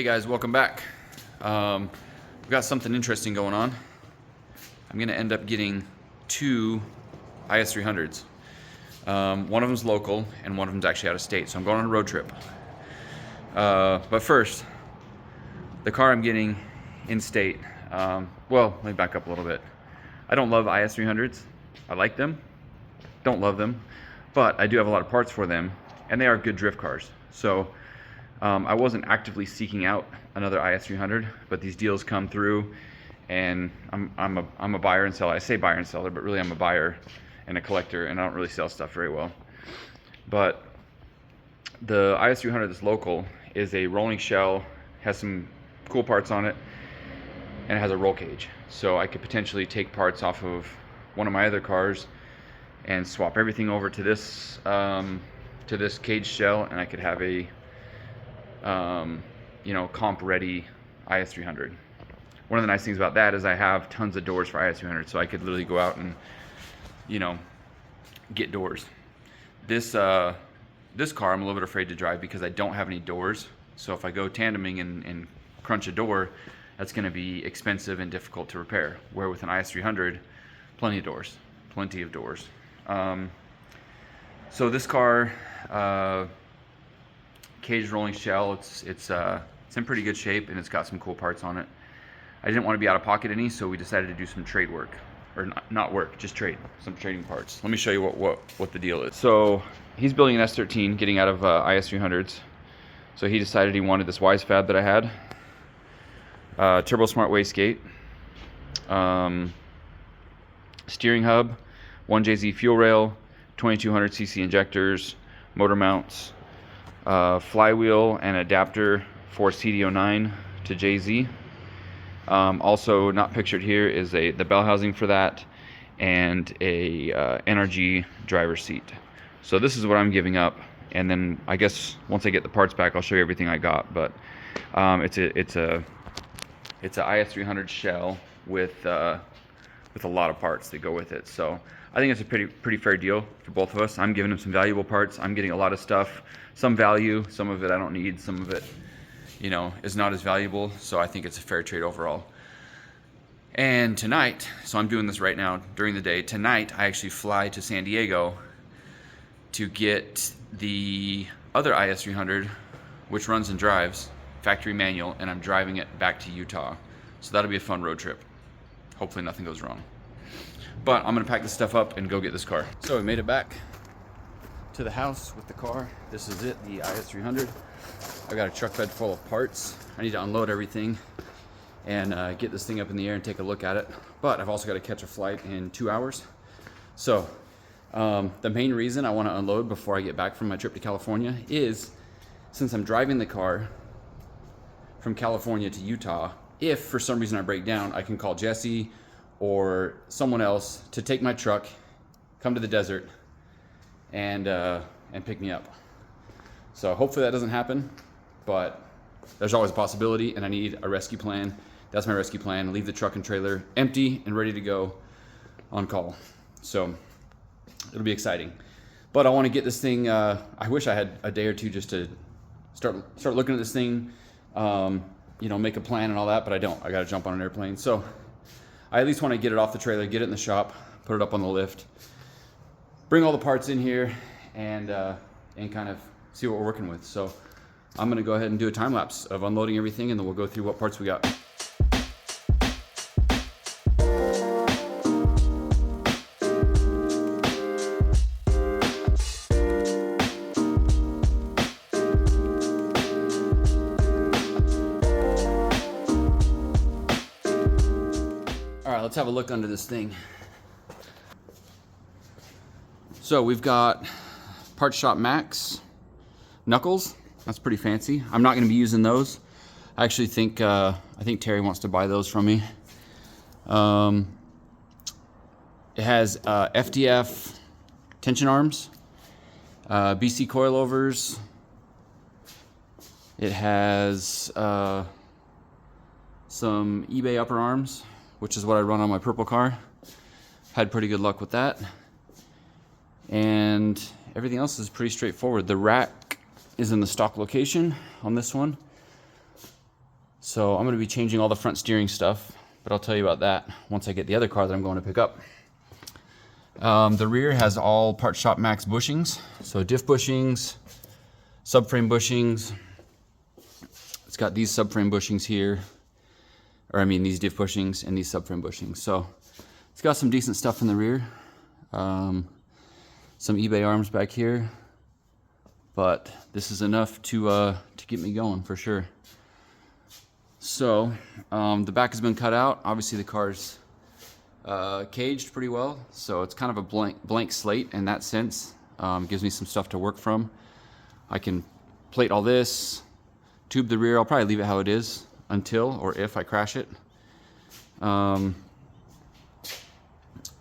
Hey guys, welcome back. We've got something interesting going on. I'm gonna end up getting two IS300s. One of them's local and one of them's actually out of state, so I'm going on a road trip. But first, the car I'm getting in state, well, let me back up a little bit. I don't love IS300s. I like them, don't love them, but I do have a lot of parts for them, and they are good drift cars. So I wasn't actively seeking out another IS300, but these deals come through, and I'm a buyer and seller. I say buyer and seller, but really I'm a buyer and a collector, and I don't really sell stuff very well. But the IS300 that's local is a rolling shell, has some cool parts on it, and it has a roll cage. So I could potentially take parts off of one of my other cars and swap everything over to this cage shell, and I could have a comp ready IS300. One of the nice things about that is I have tons of doors for IS300, so I could literally go out and get doors. This car I'm a little bit afraid to drive because I don't have any doors. So if I go tandeming and crunch a door, that's going to be expensive and difficult to repair. Where with an IS300, plenty of doors. So this car, cage rolling shell, it's in pretty good shape, and it's got some cool parts on it. I didn't want to be out of pocket any, so we decided to do some trade work, or not work, just trade some trading parts. Let me show you what the deal is. So he's building an S13, getting out of IS300s. So he decided he wanted this Wise Fab that I had, Turbo Smart wastegate, steering hub, 1JZ fuel rail, 2200cc injectors, motor mounts, flywheel and adapter for CD09 to JZ. Also not pictured here is the bell housing for that, and a NRG driver's seat. So this is what I'm giving up, and then I guess once I get the parts back, I'll show you everything I got. But it's a IS300 shell with a lot of parts that go with it. So I think it's a pretty fair deal for both of us. I'm giving him some valuable parts. I'm getting a lot of stuff, some value, some of it I don't need, some of it is not as valuable. So I think it's a fair trade overall. And tonight, so I'm doing this right now during the day, tonight I actually fly to San Diego to get the other IS300, which runs and drives, factory manual, and I'm driving it back to Utah. So that'll be a fun road trip. Hopefully nothing goes wrong. But I'm gonna pack this stuff up and go get this car. So we made it back to the house with the car. This is it, the IS300. I got a truck bed full of parts. I need to unload everything and get this thing up in the air and take a look at it. But I've also got to catch a flight in 2 hours. So the main reason I want to unload before I get back from my trip to California is, since I'm driving the car from California to Utah, if for some reason I break down, I can call Jesse or someone else to take my truck, come to the desert, and pick me up. So hopefully that doesn't happen, but there's always a possibility, and I need a rescue plan. That's my rescue plan. Leave the truck and trailer empty and ready to go on call. So it'll be exciting. But I want to get this thing, I wish I had a day or two just to start looking at this thing, make a plan and all that, but I don't. I got to jump on an airplane. So I at least want to get it off the trailer, get it in the shop, put it up on the lift, bring all the parts in here, and kind of see what we're working with. So I'm going to go ahead and do a time lapse of unloading everything, and then we'll go through what parts we got. All right, let's have a look under this thing. So we've got Part Shop Max knuckles. That's pretty fancy. I'm not going to be using those. I actually think I think Terry wants to buy those from me. It has FDF tension arms, BC coilovers. It has some eBay upper arms, which is what I run on my purple car. Had pretty good luck with that. And everything else is pretty straightforward. The rack is in the stock location on this one. So I'm going to be changing all the front steering stuff, but I'll tell you about that once I get the other car that I'm going to pick up. The rear has all Part Shop Max bushings, so diff bushings, subframe bushings. It's got these subframe bushings here, or I mean these diff bushings and these subframe bushings. So it's got some decent stuff in the rear. Some eBay arms back here, but this is enough to get me going for sure. So the back has been cut out. Obviously the car's caged pretty well, so it's kind of a blank slate in that sense. Gives me some stuff to work from. I can plate all this, tube the rear. I'll probably leave it how it is until or if I crash it. I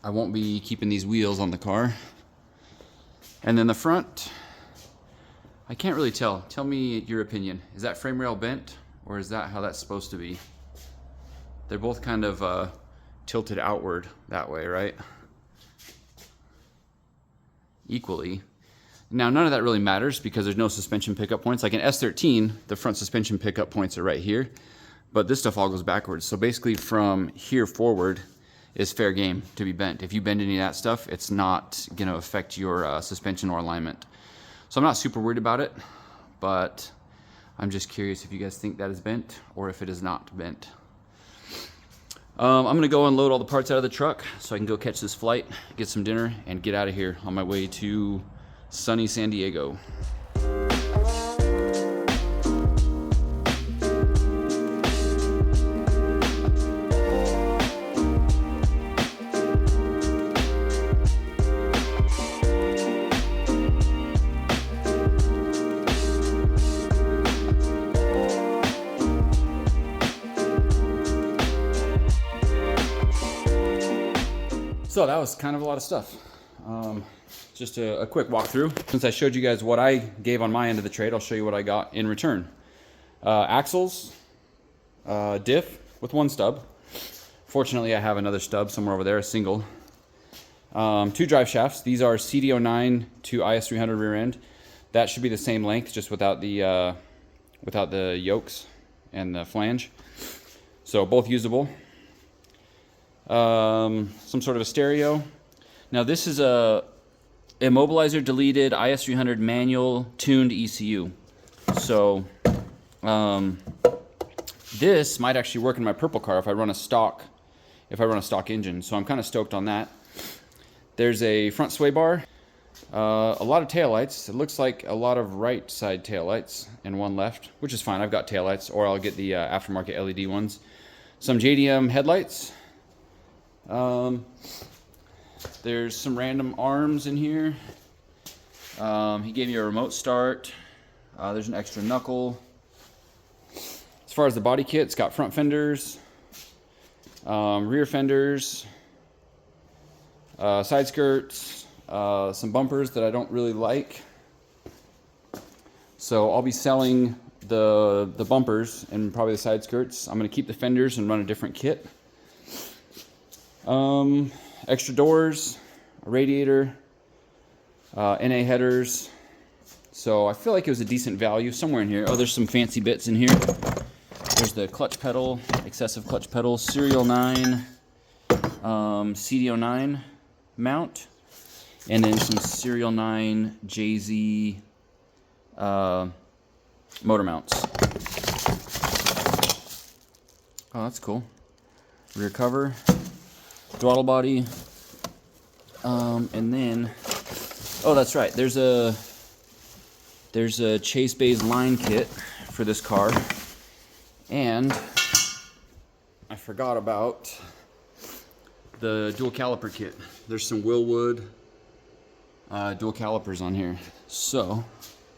won't be keeping these wheels on the car. And then the front, I can't really tell. Tell me your opinion. Is that frame rail bent, or is that how that's supposed to be? They're both kind of tilted outward that way, right? Equally. Now, none of that really matters because there's no suspension pickup points. Like in S13, the front suspension pickup points are right here, but this stuff all goes backwards. So basically from here forward is fair game to be bent. If you bend any of that stuff, it's not gonna affect your suspension or alignment. So I'm not super worried about it, but I'm just curious if you guys think that is bent or if it is not bent. I'm gonna go unload all the parts out of the truck so I can go catch this flight, get some dinner, and get out of here on my way to sunny San Diego. So that was kind of a lot of stuff. Just a quick walkthrough. Since I showed you guys what I gave on my end of the trade, I'll show you what I got in return. Axles, diff with one stub. Fortunately, I have another stub somewhere over there, a single. 2 drive shafts. These are CD09 to IS300 rear end. That should be the same length, just without the yokes and the flange. So both usable. Some sort of a stereo. Now this is a immobilizer deleted IS300 manual tuned ECU. So this might actually work in my purple car if I run a stock engine. So I'm kind of stoked on that. There's a front sway bar, a lot of taillights. It looks like a lot of right side taillights and one left, which is fine. I've got taillights, or I'll get the aftermarket LED ones. Some JDM headlights. There's some random arms in here. He gave me a remote start. There's an extra knuckle. As far as the body kit, it's got front fenders, rear fenders, side skirts, some bumpers that I don't really like. So I'll be selling the bumpers and probably the side skirts. I'm going to keep the fenders and run a different kit. Extra doors, a radiator, NA headers. So I feel like it was a decent value somewhere in here. Oh, there's some fancy bits in here. There's the clutch pedal, excessive clutch pedal, Serial 9, CD09 mount, and then some Serial 9 JZ motor mounts. Oh, that's cool. Rear cover, throttle body, and then, oh, that's right. There's a Chase Bays line kit for this car, and I forgot about the dual caliper kit. There's some Willwood dual calipers on here. So,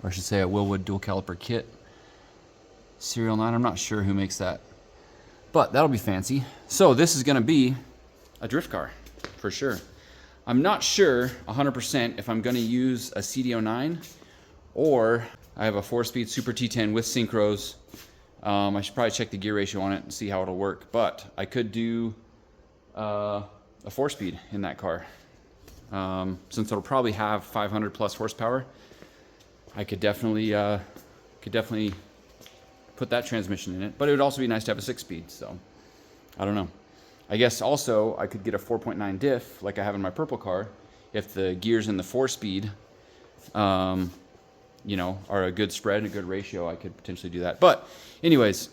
or I should say a Willwood dual caliper kit. Serial 9, I'm not sure who makes that, but that'll be fancy. So this is gonna be a drift car, for sure. I'm not sure 100% if I'm gonna use a CD09 or I have a 4-speed Super T10 with synchros. I should probably check the gear ratio on it and see how it'll work, but I could do a 4-speed in that car. Since it'll probably have 500 plus horsepower, I could definitely put put that transmission in it. But it would also be nice to have a 6-speed, so I don't know. I guess also I could get a 4.9 diff like I have in my purple car if the gears in the 4-speed, you know, are a good spread and a good ratio. I could potentially do that. But anyways,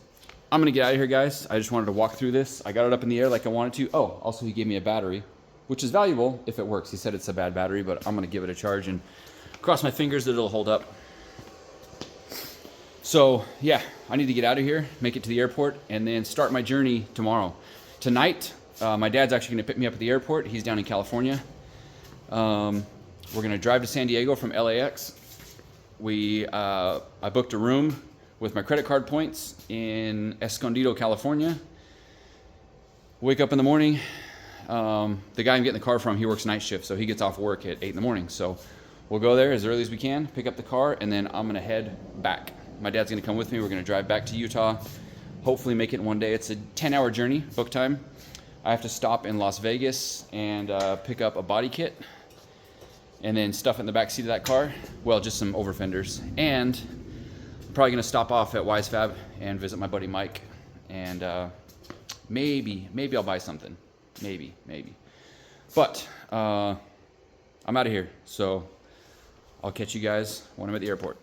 I'm gonna get out of here, guys. I just wanted to walk through this. I got it up in the air like I wanted to. Oh, also he gave me a battery, which is valuable if it works. He said it's a bad battery, but I'm gonna give it a charge and cross my fingers that it'll hold up. So yeah, I need to get out of here, make it to the airport, and then start my journey tomorrow. Tonight, my dad's actually gonna pick me up at the airport. He's down in California. We're gonna drive to San Diego from LAX. I booked a room with my credit card points in Escondido, California. Wake up in the morning. The guy I'm getting the car from, he works night shift, so he gets off work at 8 in the morning. So we'll go there as early as we can, pick up the car, and then I'm gonna head back. My dad's gonna come with me. We're gonna drive back to Utah. Hopefully make it in one day. It's a 10-hour journey, book time. I have to stop in Las Vegas and pick up a body kit and then stuff it in the back seat of that car. Well, just some over fenders. And I'm probably gonna stop off at Wise Fab and visit my buddy Mike. And maybe I'll buy something. Maybe. But I'm out of here. So I'll catch you guys when I'm at the airport.